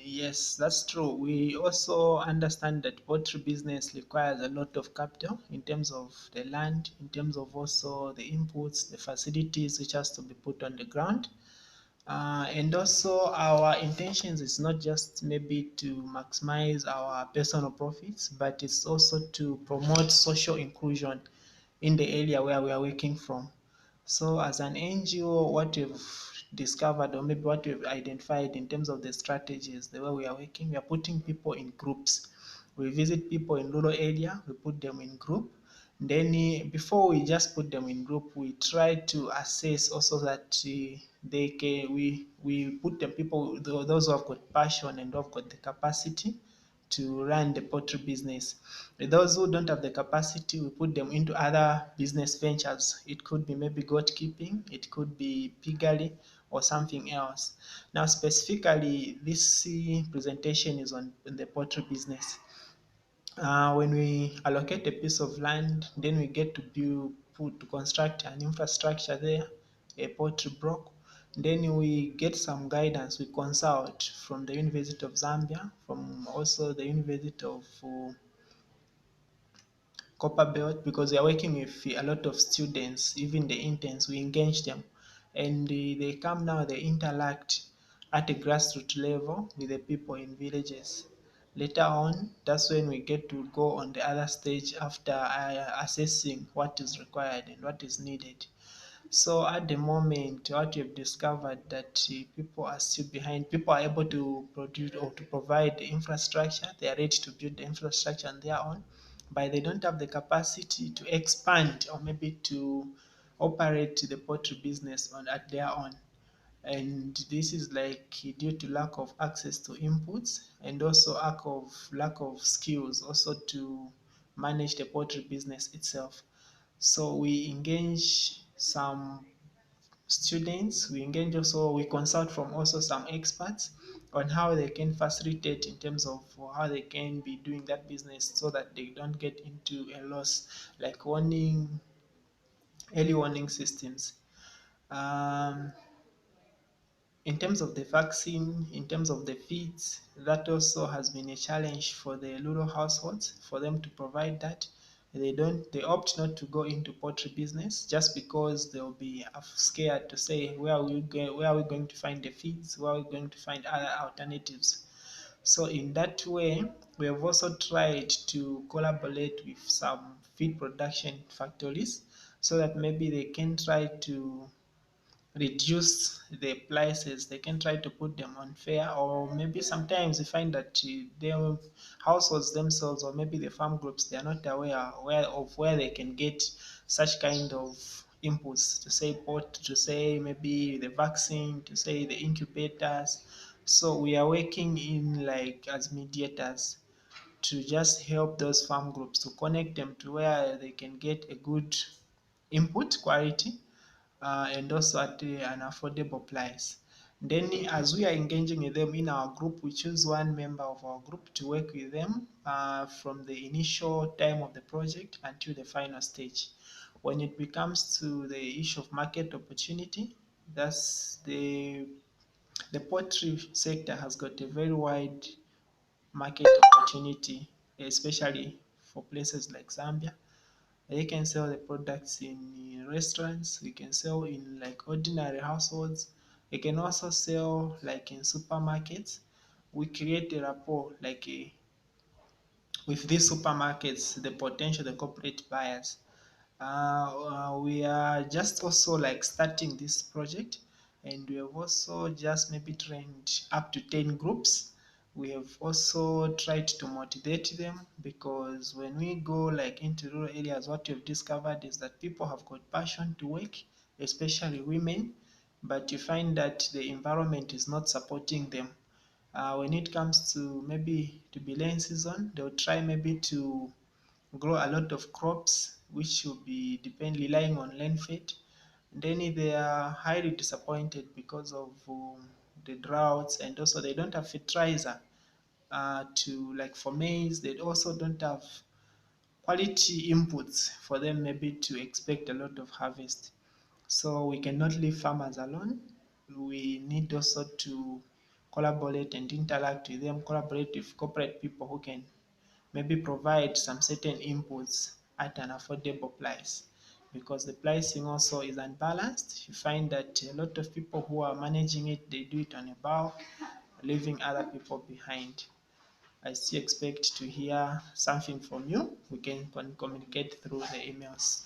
Yes, that's true. We also understand that poultry business requires a lot of capital in terms of the land, in terms of also the inputs, the facilities which has to be put on the ground. And also our intentions is not just maybe to maximize our personal profits, but it's also to promote social inclusion in the area where we are working from. So as an NGO, what we've discovered or maybe what we've identified in terms of the strategies, the way we are working, we are putting people in groups. We visit people in rural area, we put them in group. Then before we just put them in group, we try to assess also that they can, we put the people, those who have got passion and who have got the capacity to run the poultry business. Those who don't have the capacity, we put them into other business ventures. It could be maybe goat keeping, it could be piggery, or something else. Now, specifically, this presentation is on the poultry business. When we allocate a piece of land, then we get to to construct an infrastructure there, a poultry block. Then we get some guidance. We consult from the University of Zambia, from also the University of Copperbelt, because we are working with a lot of students, even the interns. We engage them, and they come now. They interact at a grassroots level with the people in villages. Later on, that's when we get to go on the other stage after assessing what is required and what is needed. So at the moment, what we've discovered that people are still behind. People are able to produce or to provide the infrastructure. They are ready to build the infrastructure on their own, but they don't have the capacity to expand or maybe to operate the poultry business on at their own. And this is like due to lack of access to inputs and also lack of skills also to manage the poultry business itself. So we engage some students, we engage also, we consult from also some experts on how they can facilitate in terms of how they can be doing that business so that they don't get into a loss, like early warning systems. Um, in terms of the vaccine, in terms of the feeds, that also has been a challenge for the rural households for them to provide that. They opt not to go into poultry business just because they'll be scared to say where are we going to find the feeds, where are we going to find other alternatives. So in that way, we have also tried to collaborate with some feed production factories so that maybe they can try to reduce the prices. They can try to put them on fair, or maybe sometimes you find that the households themselves or maybe the farm groups, they are not aware of where they can get such kind of inputs, to say port, to say maybe the vaccine, to say the incubators. So we are working in like as mediators to just help those farm groups, to connect them to where they can get a good input quality, and also at an affordable price. Then, as we are engaging with them in our group, we choose one member of our group to work with them from the initial time of the project until the final stage. When it becomes to the issue of market opportunity, that's the poultry sector has got a very wide market opportunity, especially for places like Zambia. You can sell the products in restaurants, you can sell in like ordinary households, you can also sell like in supermarkets. We create a rapport like with these supermarkets, the potential, the corporate buyers. We are just also like starting this project, and we have also just maybe trained up to 10 groups. We have also tried to motivate them, because when we go like into rural areas, what we've discovered is that people have got passion to work, especially women, but you find that the environment is not supporting them. When it comes to maybe to be rain season, they'll try maybe to grow a lot of crops which will be relying on rain fed. Then they are highly disappointed because of the droughts, and also they don't have fertilizer to like for maize. They also don't have quality inputs for them maybe to expect a lot of harvest. So we cannot leave farmers alone. We need also to collaborate and interact with them, collaborate with corporate people who can maybe provide some certain inputs at an affordable price, because the pricing also is unbalanced. You find that a lot of people who are managing it, they do it on a bulk, leaving other people behind. I still expect to hear something from you. We can communicate through the emails.